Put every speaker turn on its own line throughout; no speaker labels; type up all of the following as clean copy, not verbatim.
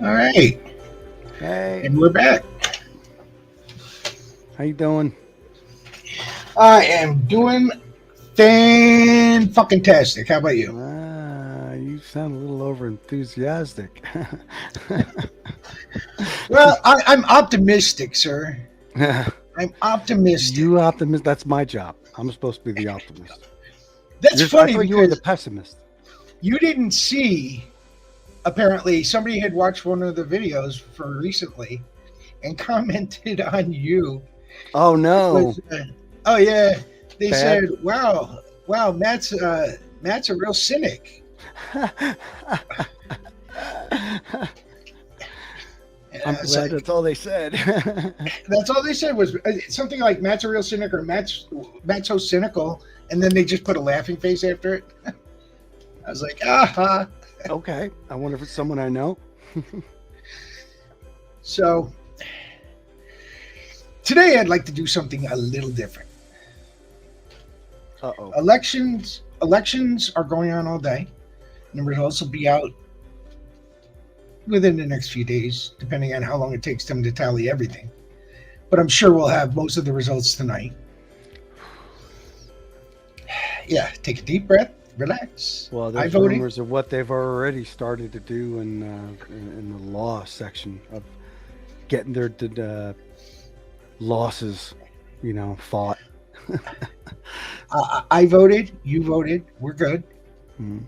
All right,
Hey,
and we're back.
how you doing?
I am doing fan fucking tastic. How about you?
You sound a little over enthusiastic.
Well, I'm optimistic, sir. I'm optimistic.
You optimist? That's my job. I'm supposed to be the optimist.
That's
I
funny
thought you were the
because
pessimist.
you didn't see. Apparently, somebody had watched one of the videos for recently and commented on you.
Oh
It
no,
was, oh yeah, they
bad.
said, wow, Matt's a real cynic." And
I'm
I was
glad
like,
that's all they said.
that's all they said was something like Matt's a real cynic or Matt's so cynical, and then they just put a laughing face after it. I was like, aha.
Okay, I wonder if it's someone I know.
So today I'd like to do something a little different.
Uh oh.
Elections are going on all day, and the results will be out within the next few days, depending on how long it takes them to tally everything. But I'm sure we'll have most of the results tonight. Yeah, take a deep breath, relax.
Well,
I
there's
voted.
rumors of what they've already started to do in the law section of getting their losses, fought.
I voted. You voted. We're good.
Mhm.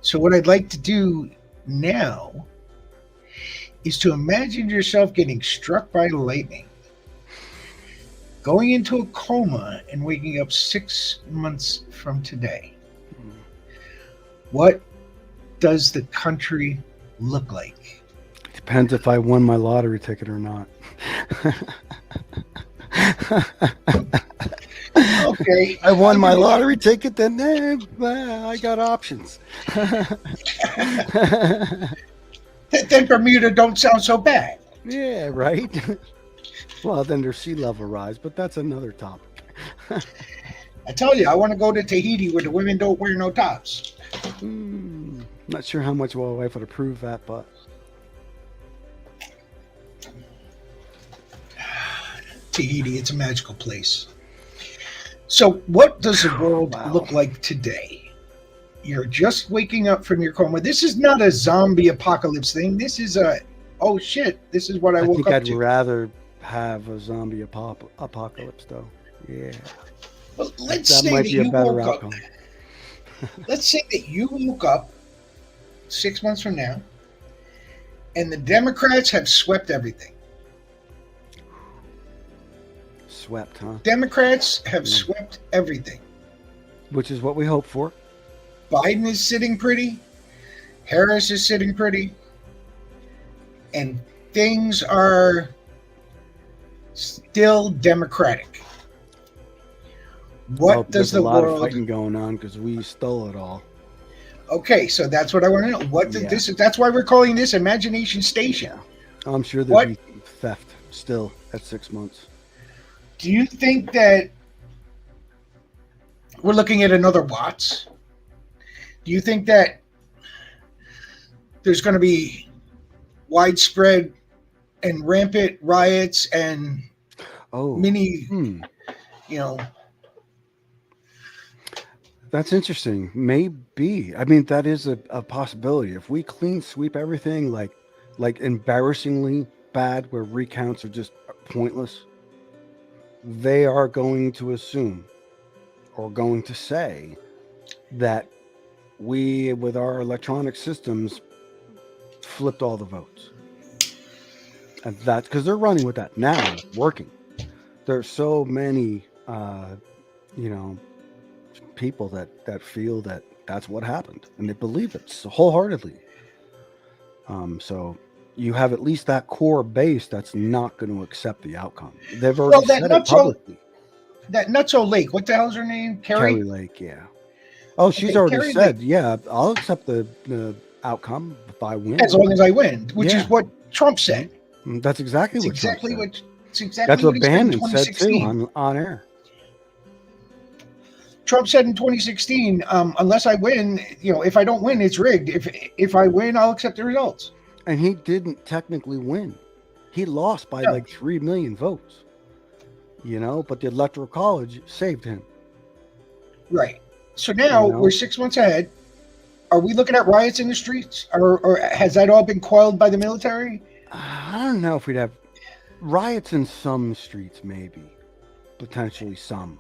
So what I'd like to do now is to imagine yourself getting struck by lightning, going into a coma, and waking up 6 months from today. What does the country look like?
Depends if I won my lottery ticket or not.
Okay,
I won
I'll
my
give you
lottery ticket, then I got options.
that. Then Bermuda don't sound so bad.
Yeah, right. Well, then there's sea level rise, but that's another topic.
I tell you, I want to go to Tahiti where the women don't wear no tops.
Not sure how much my wife would approve that, but
Tahiti, it's a magical place. So, what does the world
wow.
look like today? You're just waking up from your coma. This is not a zombie apocalypse thing. This is a, oh shit, this is what I
I
woke
think
up
I'd
to.
rather have a zombie apocalypse, though. Yeah,
Well,
that,
let's
that
say
might
that
be a
you
better
woke up.
outcome.
Let's say that you woke up 6 months from now, and the Democrats have swept everything.
Swept, huh?
Democrats have
Mm.
swept everything.
Which is what we hope for.
Biden is sitting pretty. Harris is sitting pretty. And things are still democratic.
I
What
hope
does
there's a
the
lot of
world?
fighting going on because we stole it all.
Okay, so that's what I want to know. What did
Yeah.
this? That's why we're calling this Imagination Station.
Yeah. I'm sure there'd
What
be theft still at 6 months.
do you think that we're looking at another Watts? Do you think that there's going to be widespread and rampant riots and
Oh,
many,
hmm.
you know,
That's interesting. Maybe. I mean, that is a possibility. If we clean sweep everything like embarrassingly bad where recounts are just pointless, they are going to assume or going to say that we with our electronic systems flipped all the votes. And that's because they're running with that now, it's working. There's so many you know people that feel that that's what happened and they believe it wholeheartedly. So you have at least that core base that's not going to accept the outcome. They've
well,
already said it publicly.
that Nutso Lake. What the hell's her name?
Carrie
Carrie.
Lake, yeah. Oh, she's
Okay,
already
Carrie Lake.
said, yeah, I'll accept the outcome if I win.
As long as I win, which is
Yeah.
what Trump said.
That's exactly
It's
what Trump
exactly
said.
what. It's exactly
That's what
he said in
Bannon said too
2016.
on air.
Trump said in 2016, unless I win, if I don't win, it's rigged. If I win, I'll accept the results.
And he didn't technically win. He lost by
No.
like 3 million votes. But the Electoral College saved him.
Right. So now we're 6 months ahead. Are we looking at riots in the streets, or has that all been quelled by the military?
I don't know if we'd have riots in some streets, maybe, potentially some.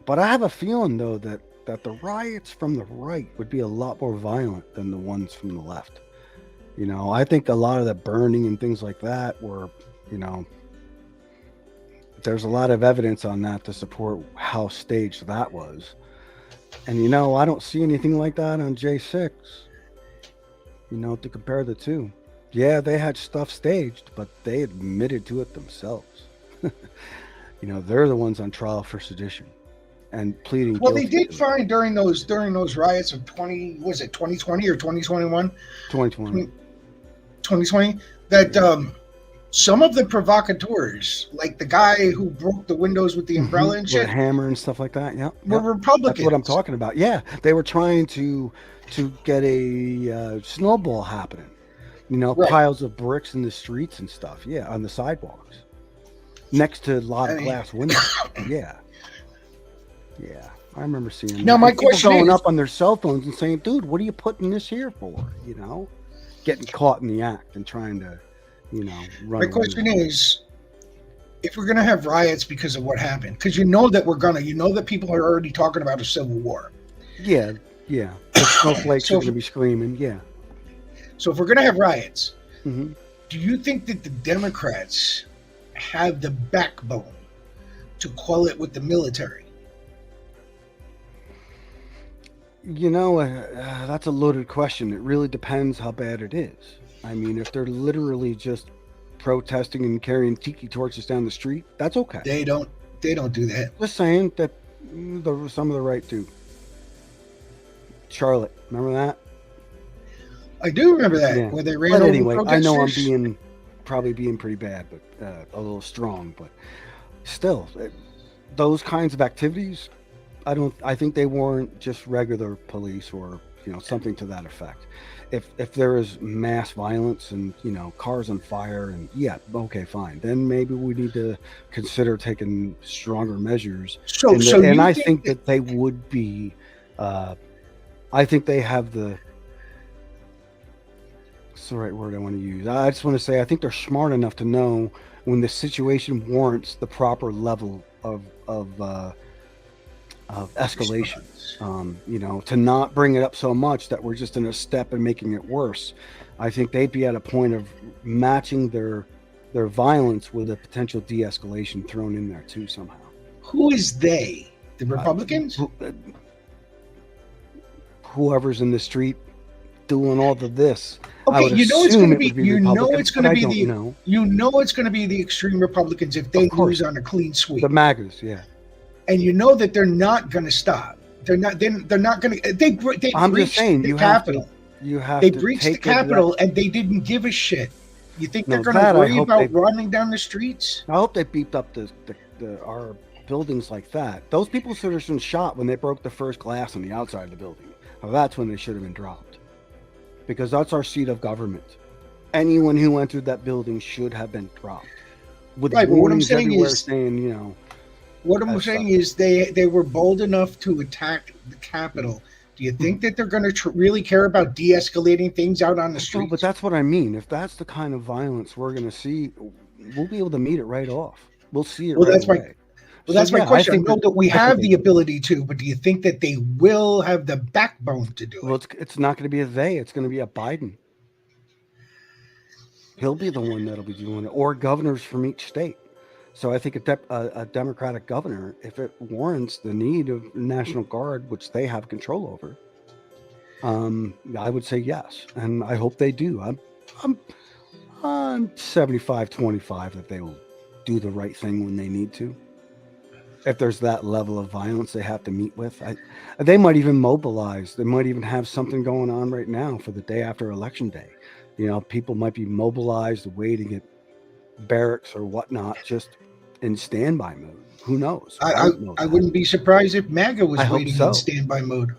But I have a feeling, though, that the riots from the right would be a lot more violent than the ones from the left. I think a lot of the burning and things like that were, there's a lot of evidence on that to support how staged that was. And, I don't see anything like that on J6, to compare the two. Yeah, they had stuff staged, but they admitted to it themselves. They're the ones on trial for sedition and pleading
Well,
guilty.
they did find during those riots of 2020 or 2021?
2020.
2020, that some of the provocateurs, like the guy who broke the windows with the umbrella and
With
shit,
a hammer and stuff like that. Yeah,
were Republicans.
That's what I'm talking about. Yeah, they were trying to get a snowball happening.
Right.
Piles of bricks in the streets and stuff. Yeah, on the sidewalks, next to a lot of glass windows. Yeah. I remember seeing.
Now,
that.
my
People
question
going
is,
up on their cell phones and saying, "Dude, what are you putting this here for?" Getting caught in the act and trying to, run.
my question is, if we're going to have riots because of what happened, because that people are already talking about a civil war.
Yeah. The snowflakes are going to be screaming. Yeah.
So if we're going to have riots,
Mm-hmm.
do you think that the Democrats have the backbone to quell it with the military?
That's a loaded question. It really depends how bad it is. I mean, if they're literally just protesting and carrying tiki torches down the street, that's okay.
They don't do that.
Just saying that some of the right do. Charlotte, remember that?
I do remember that,
Yeah.
where they ran
But
over
anyway, I know I'm
protesters.
probably being pretty bad, but a little strong. But still, those kinds of activities, I think they warrant just regular police or something to that effect. If there is mass violence and cars on fire and okay, fine, then maybe we need to consider taking stronger measures. And I think that they would be. I think they have the. What's the right word I want to use? I just want to say I think they're smart enough to know when the situation warrants the proper level of escalation. To not bring it up so much that we're just in a step and making it worse. I think they'd be at a point of matching their violence with a potential de-escalation thrown in there too somehow.
Who is they? The Republicans?
Whoever's in the street doing all of this.
Okay, it's going to be it's going to be the extreme Republicans if they lose on a clean sweep.
The MAGAs, yeah.
And that they're not going to stop. They're not going to. They
I'm
breached
just saying,
the
you
Capitol.
They
breached the Capitol, and they didn't give a shit. You think they're going to worry about running down the streets?
I hope they beeped up our buildings like that. Those people should have been shot when they broke the first glass on the outside of the building. Now, that's when they should have been dropped, because that's our seat of government. Anyone who entered that building should have been dropped. With warnings everywhere saying,
What I'm saying is they were bold enough to attack the Capitol. Do you think that they're going to really care about de-escalating things out on the streets?
No, but that's what I mean. If that's the kind of violence we're going to see, we'll be able to meet it right off. We'll see it right away.
That's my question. I know that we have the ability to, but do you think that they will have the backbone to do it?
Well, it's not going to be a they. It's going to be a Biden. He'll be the one that'll be doing it, or governors from each state. So I think a Democratic governor, if it warrants the need of National Guard, which they have control over, I would say yes, and I hope they do. I'm 75-25 that they will do the right thing when they need to. If there's that level of violence they have to meet with, they might even mobilize. They might even have something going on right now for the day after Election Day. People might be mobilized, waiting at barracks or whatnot, just in standby mode. Who knows?
I wouldn't be surprised if MAGA was waiting in standby mode.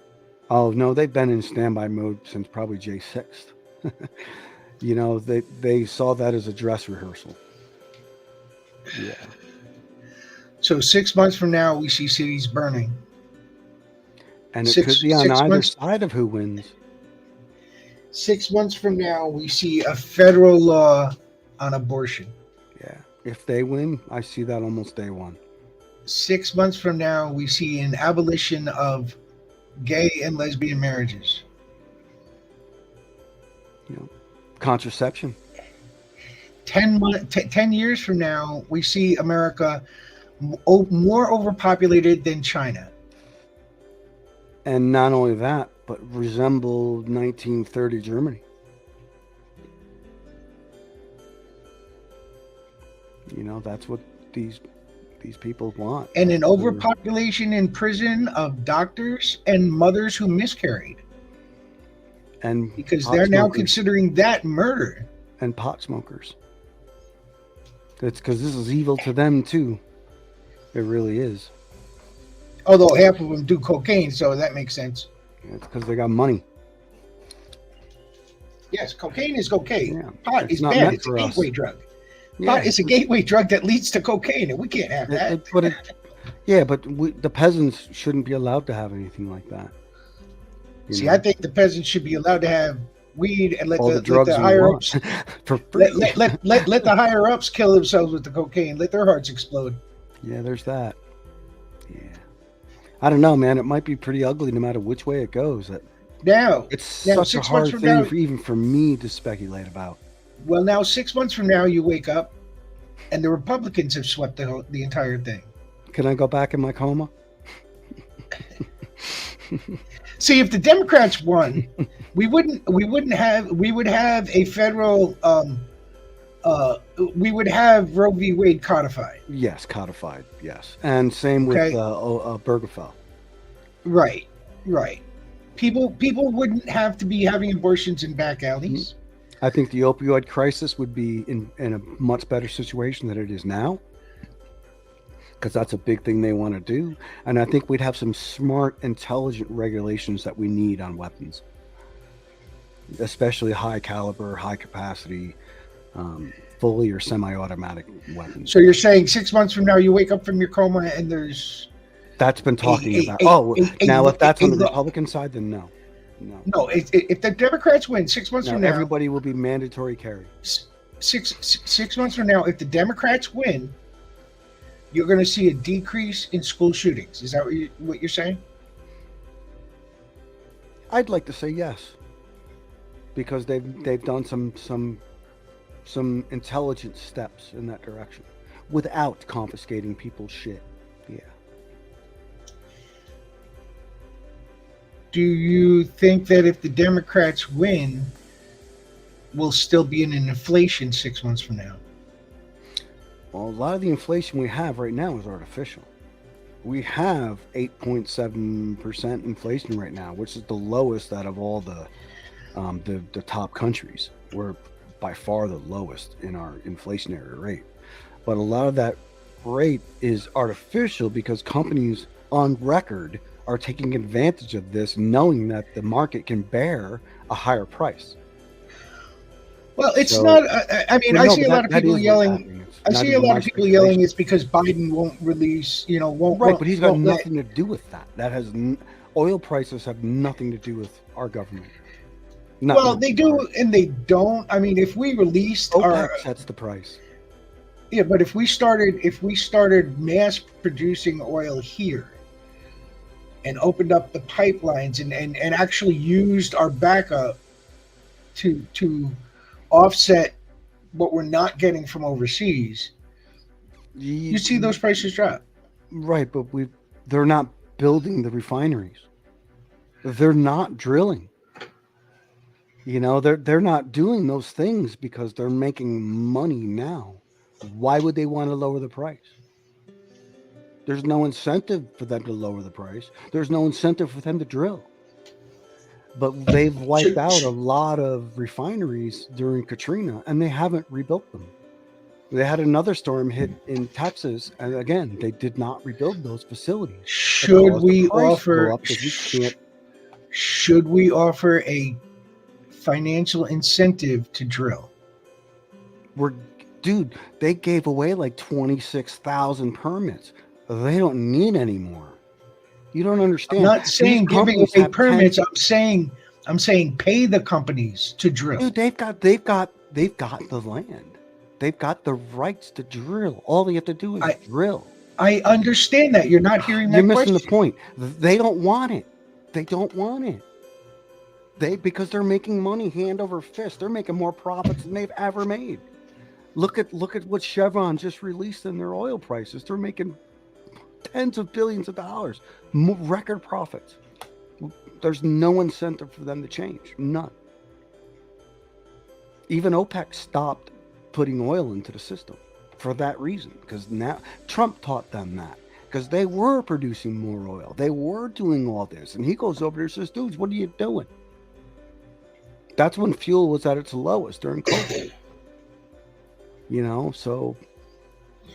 Oh no, they've been in standby mode since probably J6. You know, they saw that as a dress rehearsal. Yeah.
So 6 months from now, we see cities burning.
And it could be on
Six
either
months.
side of who wins.
6 months from now, we see a federal law on abortion.
Yeah. If they win, I see that almost day one.
6 months from now, we see an abolition of gay and lesbian marriages.
You know, contraception.
10 years from now, we see America more overpopulated than China.
And not only that, but resemble 1930 Germany. You know, that's what these people want.
And an overpopulation in prison of doctors and mothers who miscarried.
And
because they're now considering that murder.
And pot smokers. It's because this is evil to them too. It really is.
Although half of them do cocaine, so that makes sense.
It's because they got money.
Yes, cocaine is cocaine.
Yeah,
pot is bad. It's a gateway drug. Pot is a gateway drug that leads to cocaine, and we can't have that.
But the peasants shouldn't be allowed to have anything like that.
See, I think the peasants should be allowed to have weed and let the higher ups
for free.
Let the higher ups kill themselves with the cocaine. Let their hearts explode.
Yeah, there's that. Yeah, I don't know, man. It might be pretty ugly no matter which way it goes. It's such a hard thing even for me to speculate about.
Well, now 6 months from now, you wake up, and the Republicans have swept the entire thing.
Can I go back in my coma?
See, if the Democrats won, we would have a federal we would have Roe v. Wade codified.
Yes, codified. Yes, and same with Obergefell.
Right. People wouldn't have to be having abortions in back alleys.
I think the opioid crisis would be in a much better situation than it is now, because that's a big thing they want to do. And I think we'd have some smart, intelligent regulations that we need on weapons, especially high caliber, high capacity, fully or semi-automatic weapons.
So you're saying 6 months from now, you wake up from your coma and there's...
That's been talking about. If that's on the Republican side, then no.
No, if the Democrats win 6 months from now...
everybody will be mandatory carry.
Six months from now, if the Democrats win, you're going to see a decrease in school shootings. Is that what you're saying?
I'd like to say yes, because they've done some intelligent steps in that direction without confiscating people's shit. Yeah.
Do you think that if the Democrats win, we'll still be in an inflation 6 months from now?
Well, a lot of the inflation we have right now is artificial. We have 8.7% inflation right now, which is the lowest out of all the top countries. We're by far the lowest in our inflationary rate. But a lot of that rate is artificial because companies on record are taking advantage of this, knowing that the market can bear a higher price.
Well, it's not. I mean, I see a lot of people yelling. I see a lot of people yelling. It's because Biden won't release.
But he's got nothing to do with that. That has oil prices have nothing to do with our government.
Well, they do and they don't. I mean, if we released
OPEC sets the price.
Yeah, but if we started mass producing oil here and opened up the pipelines and actually used our backup to offset what we're not getting from overseas, you see those prices drop.
Right, but they're not building the refineries. They're not drilling. They're not doing those things because they're making money now. Why would they want to lower the price? There's no incentive for them to lower the price. There's no incentive for them to drill. But they've wiped out a lot of refineries during Katrina, and they haven't rebuilt them. They had another storm hit in Texas, and again, they did not rebuild those facilities. Should we offer
a financial incentive to drill.
Dude, they gave away like 26,000 permits. They don't need any more. You don't
I'm
understand.
not
These
saying giving
companies
away
have
permits. I'm saying pay the companies to drill.
Dude, they've got the land. They've got the rights to drill. All they have to do is drill.
I understand that. You're not hearing that
You're missing
question.
the point. They don't want it. They don't want it. Because they're making money hand over fist. They're making more profits than they've ever made. Look at what Chevron just released in their oil prices. They're making tens of billions of dollars, record profits. There's no incentive for them to change. None. Even OPEC stopped putting oil into the system for that reason, because now Trump taught them that, because they were producing more oil. They were doing all this. And he goes over there and says, dudes, what are you doing? That's when fuel was at its lowest during COVID. You know, so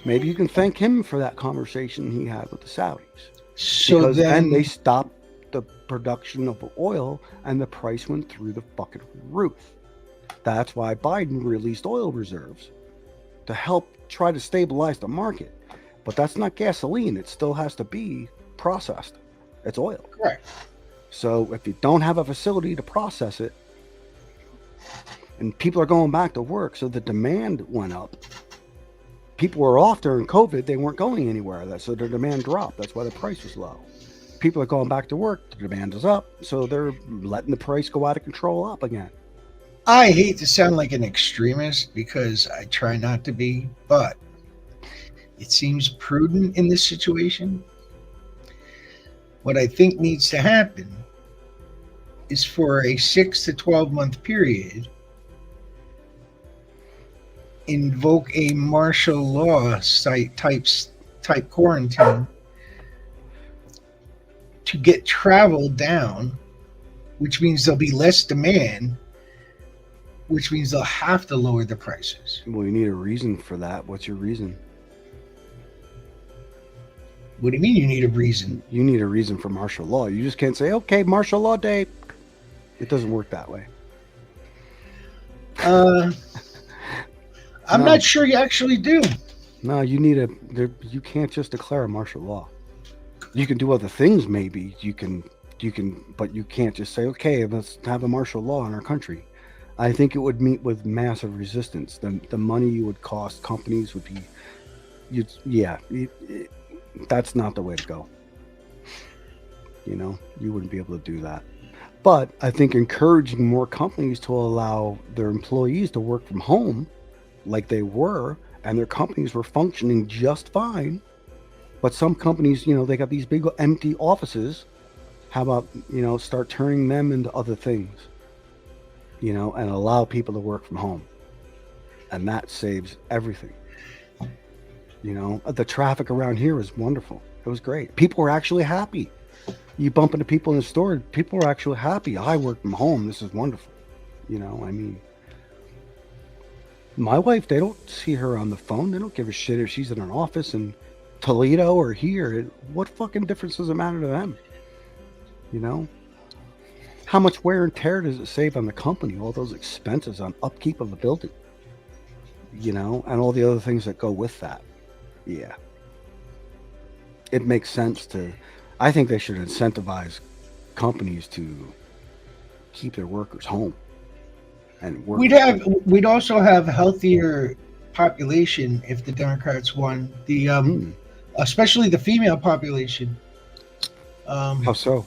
maybe you can thank him for that conversation he had with the Saudis.
So
because
then
they stopped the production of oil and the price went through the fucking roof. That's why Biden released oil reserves to help try to stabilize the market. But that's not gasoline. It still has to be processed. It's oil.
Correct.
So if you don't have a facility to process it, and people are going back to work, so the demand went up. People were off during COVID. They weren't going anywhere. So their demand dropped. That's why the price was low. People are going back to work. The demand is up. So they're letting the price go out of control up again.
I hate to sound like an extremist because I try not to be, but it seems prudent in this situation. What I think needs to happen is for a 6 to 12 month period, invoke a martial law type quarantine to get travel down, which means there'll be less demand, which means they'll have to lower the prices.
Well, you need a reason for that. What's your reason?
What do you mean you need a reason?
You need a reason for martial law. You just can't say, okay, martial law day. It doesn't work that way.
I'm not sure you actually do.
No, you need you can't just declare a martial law. You can do other things, maybe. You can, but you can't just say, okay, let's have a martial law in our country. I think it would meet with massive resistance. The money you would cost companies would be, that's not the way to go. You know, you wouldn't be able to do that. But I think encouraging more companies to allow their employees to work from home like they were, and their companies were functioning just fine. But some companies, you know, they got these big empty offices. How about, you know, start turning them into other things, you know, and allow people to work from home. And that saves everything. You know, the traffic around here is wonderful. It was great. People were actually happy. You bump into people in the store, people are actually happy. I work from home. This is wonderful. You know, I mean, my wife, they don't see her on the phone. They don't give a shit if she's in an office in Toledo or here. What fucking difference does it matter to them? You know? How much wear and tear does it save on the company? All those expenses on upkeep of the building. You know? And all the other things that go with that. Yeah. It makes sense to... I think they should incentivize companies to keep their workers home and work.
We'd also have a healthier population if the Democrats won. Especially the female population.
How so?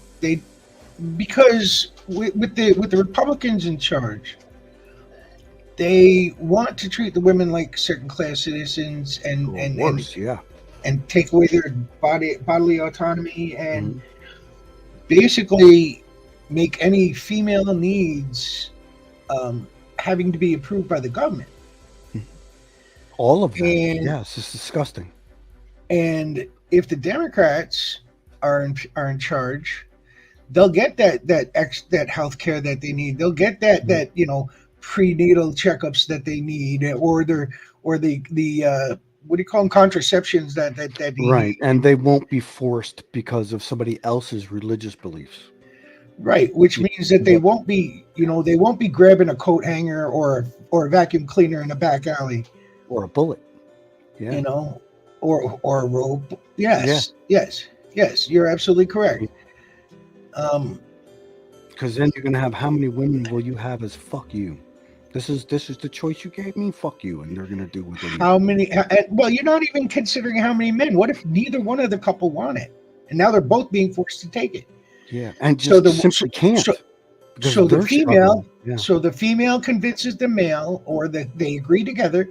Because with the Republicans in charge, they want to treat the women like second class citizens and take away their bodily autonomy and basically make any female needs having to be approved by the government.
All of that. Yes, it's disgusting.
And if the Democrats are in charge, they'll get that health care that they need. They'll get that you know, prenatal checkups that they need, or the what do you call them, contraceptions that they
right
need.
And they won't be forced because of somebody else's religious beliefs.
Right, which
You
means that they won't be, they won't be grabbing a coat hanger or a vacuum cleaner in a back alley,
or a bullet.
you
Yeah.
know, or a rope.
Yeah.
Yes, you're absolutely correct. Um,
Because then you're gonna have, how many women will you have as fuck you? This is the choice you gave me. Fuck you, and they're gonna do what they need.
how many? Well, you're not even considering how many men. What if neither one of the couple want it, and now they're both being forced to take it?
Yeah, and
So
just simply can't. Because
so the
they're
female,
struggling. Yeah.
so the female convinces the male, or that they agree together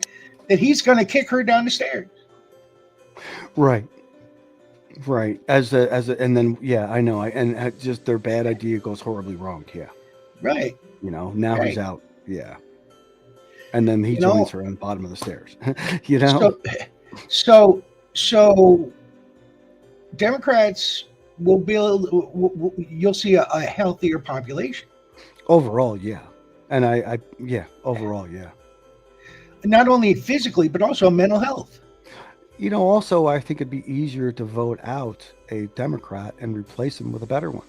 that he's going to kick her down the stairs.
Right. As a, and then I know, and just their bad idea goes horribly wrong. Yeah.
Right.
Now he's
Right.
out. Yeah. And then he
You know-
joins her on the bottom of the stairs. You know.
So Democrats will build. You'll see a healthier population.
Overall, yeah. And overall, yeah.
Not only physically, but also mental health.
Also, I think it'd be easier to vote out a Democrat and replace him with a better one.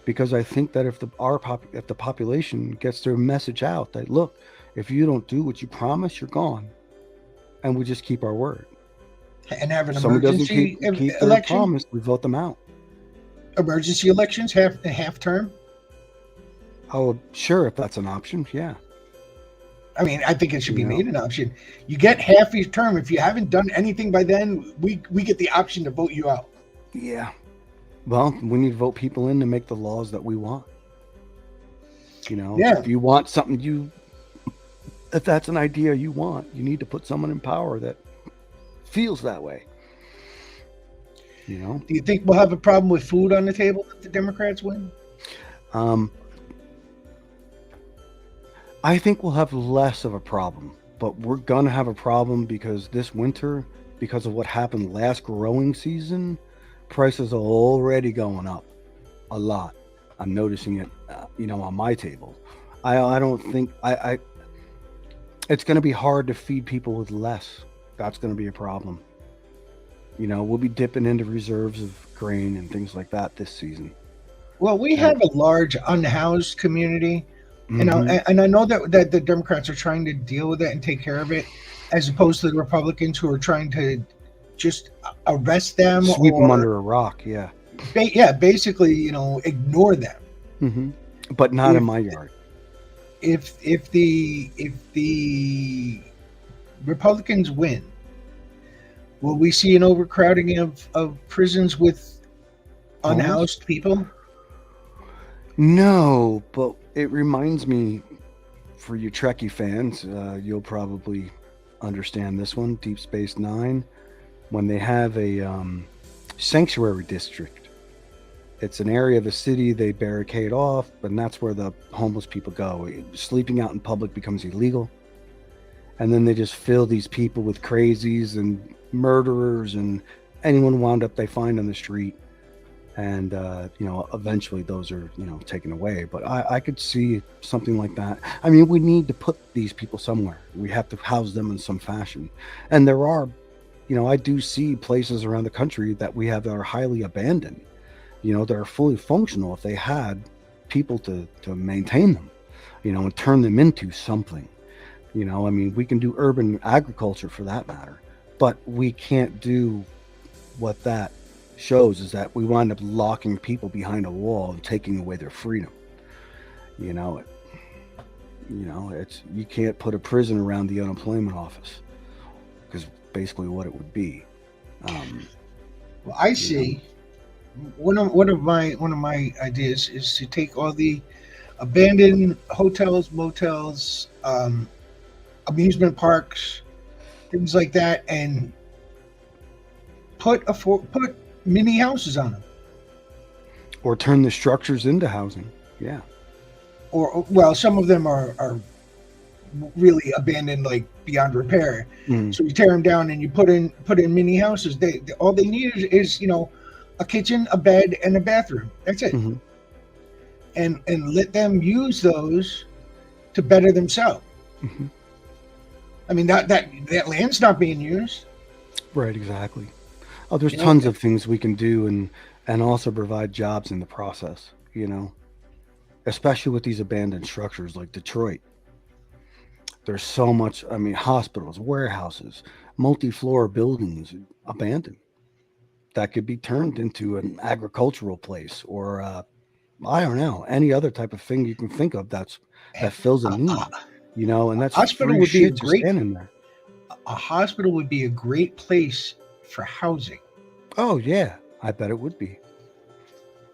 Because I think that if the population gets their message out that, look, if you don't do what you promise, you're gone, and we just keep our word.
And have an
Someone doesn't
emergency
keep their
election.
promise, we vote them out.
Emergency elections, half term.
Oh, sure, if that's an option, yeah.
I mean, I think it should be made an option. You get half your term. If you haven't done anything by then, we get the option to vote you out.
Yeah. Well, we need to vote people in to make the laws that we want.
Yeah.
If you want something if that's an idea you want, you need to put someone in power that feels that way.
Do you think we'll have a problem with food on the table if the Democrats win?
I think we'll have less of a problem, but we're going to have a problem because this winter, because of what happened last growing season, prices are already going up a lot. I'm noticing it, on my table. I don't think it's going to be hard to feed people with less. That's going to be a problem. We'll be dipping into reserves of grain and things like that this season.
Well, we have a large unhoused community. And I know that the Democrats are trying to deal with it and take care of it, as opposed to the Republicans who are trying to just arrest them,
sweep them under a rock. Yeah.
Basically, ignore them.
Mm-hmm. But not in my yard.
If the Republicans win, will we see an overcrowding of prisons with unhoused people?
No, but it reminds me, for you Trekkie fans, you'll probably understand this one, Deep Space Nine, when they have a sanctuary district. It's an area of the city they barricade off, and that's where the homeless people go. Sleeping out in public becomes illegal. And then they just fill these people with crazies and murderers and anyone wound up they find on the street. And, eventually those are, taken away. But I could see something like that. I mean, we need to put these people somewhere. We have to house them in some fashion. And there are, I do see places around the country that we have that are highly abandoned, that are fully functional if they had people to maintain them, and turn them into something. We can do urban agriculture for that matter, but we can't do what that shows is that we wind up locking people behind a wall and taking away their freedom. It's, you can't put a prison around the unemployment office, because basically what it would be.
Well, I see. One of my ideas is to take all the abandoned hotels, motels, amusement parks, things like that, and put mini houses on them,
or turn the structures into housing. Yeah.
Or well, some of them are really abandoned, like beyond repair. So you tear them down and you put in mini houses. They all they need is a kitchen, a bed, and a bathroom. That's it.
Mm-hmm.
And let them use those to better themselves.
Mm-hmm.
I mean, that land's not being used.
Right, exactly. Oh, there's tons of things we can do and also provide jobs in the process. you know, especially with these abandoned structures like Detroit. There's so much, I mean, hospitals, warehouses, multi-floor buildings abandoned that could be turned into an agricultural place or I don't know, any other type of thing you can think of that fills a
A,
need,
a
and that's
hospital
free
would be a
shit just
great
standing there.
a hospital would be a great place for housing.
Oh yeah, I bet it would be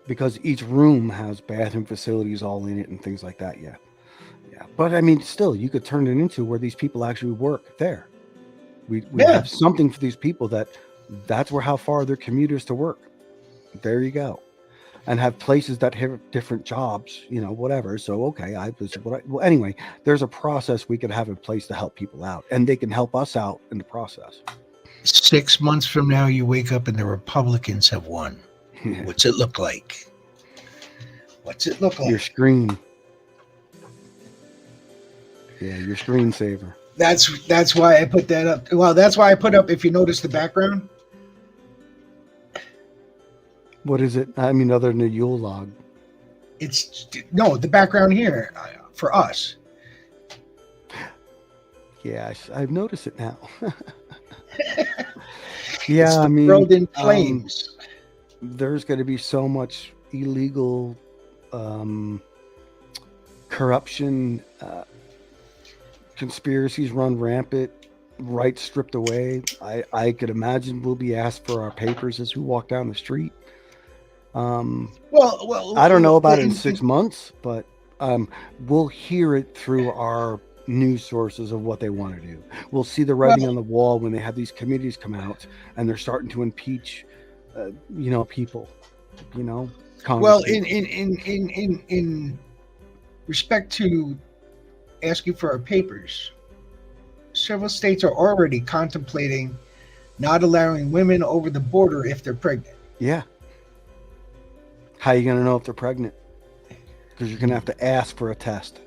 because each room has bathroom facilities all in it and things like that. Yeah, yeah. But I mean, still, you could turn it into where these people actually work there. We
Yeah.
have something for these people that's where how far their commute is to work. There you go. And have places that have different jobs, whatever. So, okay, well, anyway, there's a process we could have in place to help people out, and they can help us out in the process.
6 months from now, you wake up and the Republicans have won.
Yeah.
What's it look like? What's it look like?
Your screen. Yeah, your screensaver.
That's why I put that up. Well, that's why I put up, if you notice the background.
What is it? I mean, other than a Yule log.
It's no, the background here for us.
Yeah, I've noticed it now.
It's
Yeah, I
the
mean,
world in flames.
there's going to be so much illegal corruption, conspiracies run rampant, rights stripped away. I could imagine we'll be asked for our papers as we walk down the street.
Well,
I don't know about it in 6 months, but we'll hear it through our news sources of what they want to do. We'll see the writing on the wall when they have these committees come out and they're starting to impeach, people,
Well,
Congress.
in respect to asking for our papers, several states are already contemplating not allowing women over the border if they're pregnant.
Yeah. How are you going to know if they're pregnant? Because you're going to have to ask for a test.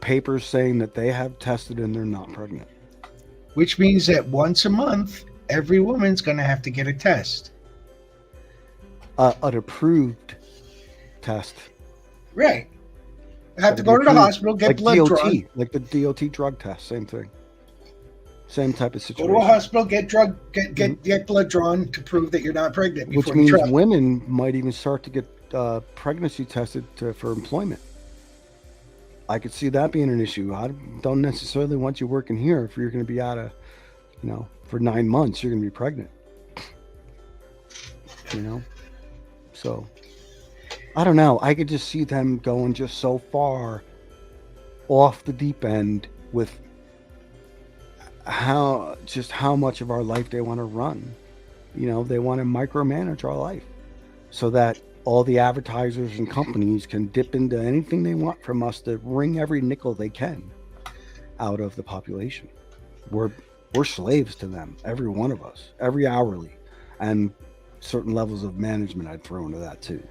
Papers saying that they have tested and they're not pregnant.
Which means that once a month, every woman's going to have to get a test.
An approved test.
Right. I have to go to the hospital, get
like
blood
DOT,
drawn.
like the DOT drug test, same thing. Same type of
Go
situation.
to a hospital, get blood drawn to prove that you're not pregnant before
Which means
you travel.
women might even start to get pregnancy tested for employment. I could see that being an issue. I don't necessarily want you working here if you're going to be out of, for 9 months, you're going to be pregnant. So I don't know. I could just see them going just so far off the deep end with how much of our life they want to run. They want to micromanage our life so that all the advertisers and companies can dip into anything they want from us to wring every nickel they can out of the population. We're slaves to them, every one of us, every hourly, and certain levels of management I'd throw into that too.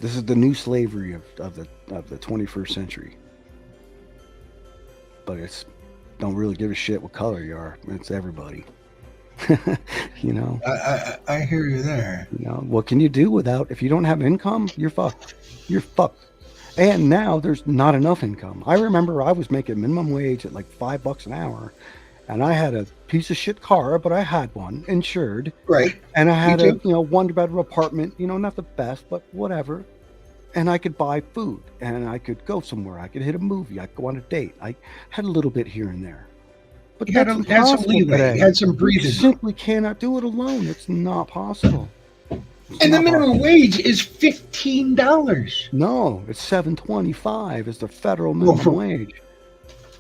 This is the new slavery of the 21st century. But don't really give a shit what color you are. It's everybody.
I hear you there.
What can you do without, if you don't have income, you're fucked. You're fucked. And now there's not enough income. I remember I was making minimum wage at like $5 an hour, and I had a piece of shit car, but I had one insured.
Right.
And I had a 1-bedroom apartment, not the best, but whatever. And I could buy food, and I could go somewhere. I could hit a movie. I could go on a date. I had a little bit here and there. But
You had some leeway. You had some breathing.
You simply cannot do it alone. It's not possible.
And the minimum wage is $15.
No, it's $7.25 is the federal minimum wage.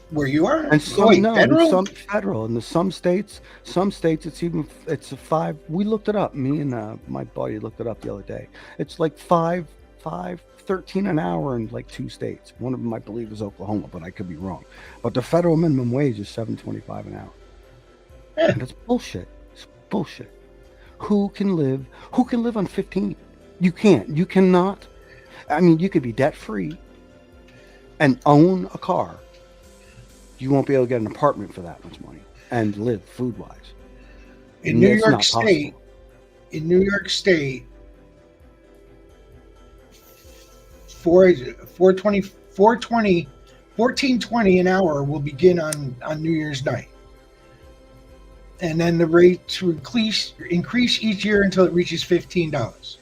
Where you are?
And
federal?
Some federal. And some states it's a 5. We looked it up. Me and my buddy looked it up the other day. It's like 13 an hour in like 2 states. One of them, I believe, is Oklahoma, but I could be wrong. But the federal minimum wage is $7.25 an hour.
Yeah.
And it's bullshit. It's bullshit. Who can live on 15? You can't. You cannot. I mean, you could be debt free and own a car. You won't be able to get an apartment for that much money and live food wise.
In New York State, 14.20 an hour will begin on New Year's night. And then the rates will increase each year until it reaches $15.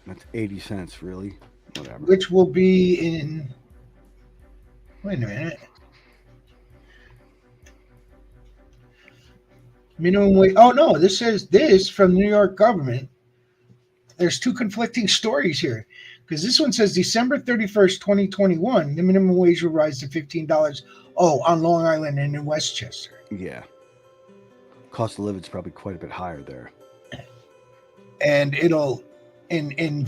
That's 80 cents, really? Whatever.
Which will be in... Wait a minute. Minimum wage... Oh, no, this says this from the New York government. There's two conflicting stories here. Because this one says December 31st, 2021, the minimum wage will rise to $15. Oh, on Long Island and in Westchester.
Yeah. Cost of living is probably quite a bit higher there.
And it'll in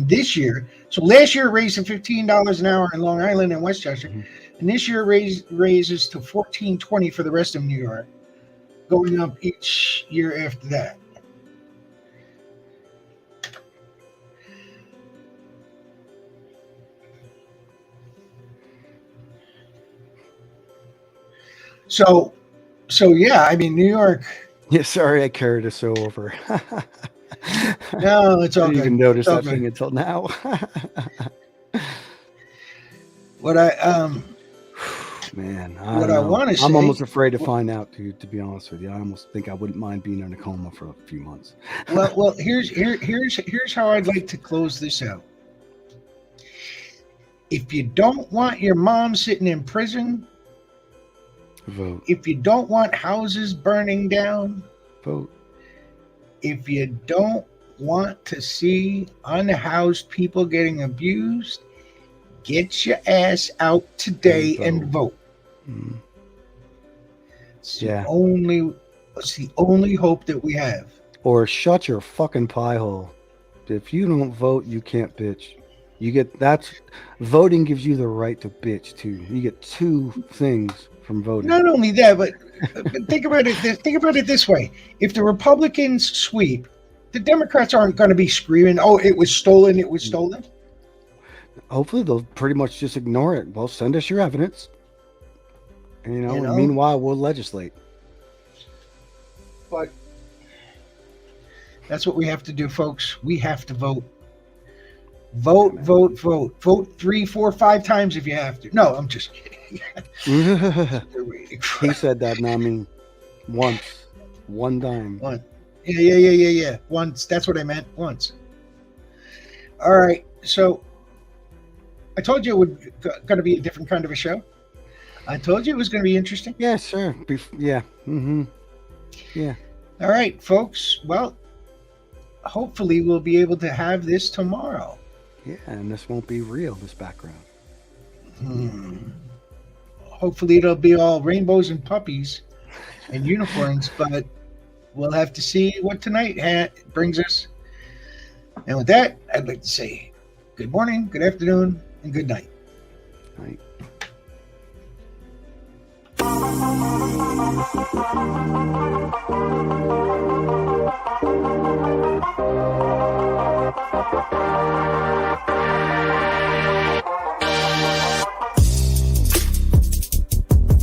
this year. So last year it raised to $15 an hour in Long Island and Westchester, and this year raises to $14.20 for the rest of New York, going up each year after that. So yeah, I mean New York.
Yeah, sorry I carried us so over.
No, it's all
I didn't
good.
even notice
It's all
that thing until now.
What I
Man,
What I wanna say-
I'm almost afraid to find out, dude. To be honest with you, I almost think I wouldn't mind being in a coma for a few months.
well here's how I'd like to close this out. If you don't want your mom sitting in prison,
Vote,
if you don't want houses burning down,
vote.
if you don't want to see unhoused people getting abused, get your ass out today and vote.
Mm.
It's
Yeah.
it's the only hope that we have.
Or shut your fucking pie hole. If you don't vote, you can't bitch. Voting gives you the right to bitch too. You get two things from voting.
Not only that, but think about it. Think about it this way: if the Republicans sweep, the Democrats aren't going to be screaming, "Oh, it was stolen! It was stolen!"
Hopefully, they'll pretty much just ignore it. Well, send us your evidence. And,
You know?
meanwhile, we'll legislate.
But that's what we have to do, folks. We have to vote. Vote, vote, vote. Vote 3, 4, 5 times if you have to. No, I'm just kidding.
He said that, and I mean, once, one time.
Yeah. Once. That's what I meant. Once. All right. So I told you it was going to be a different kind of a show. I told you it was going to be interesting.
Yeah, sure. Yeah. Mm-hmm. Yeah.
All right, folks. Well, hopefully we'll be able to have this tomorrow.
Yeah, and this won't be real, this background.
Hopefully it'll be all rainbows and puppies and unicorns, but we'll have to see what tonight brings us. And with that, I'd like to say good morning, good afternoon, and good night.
Right.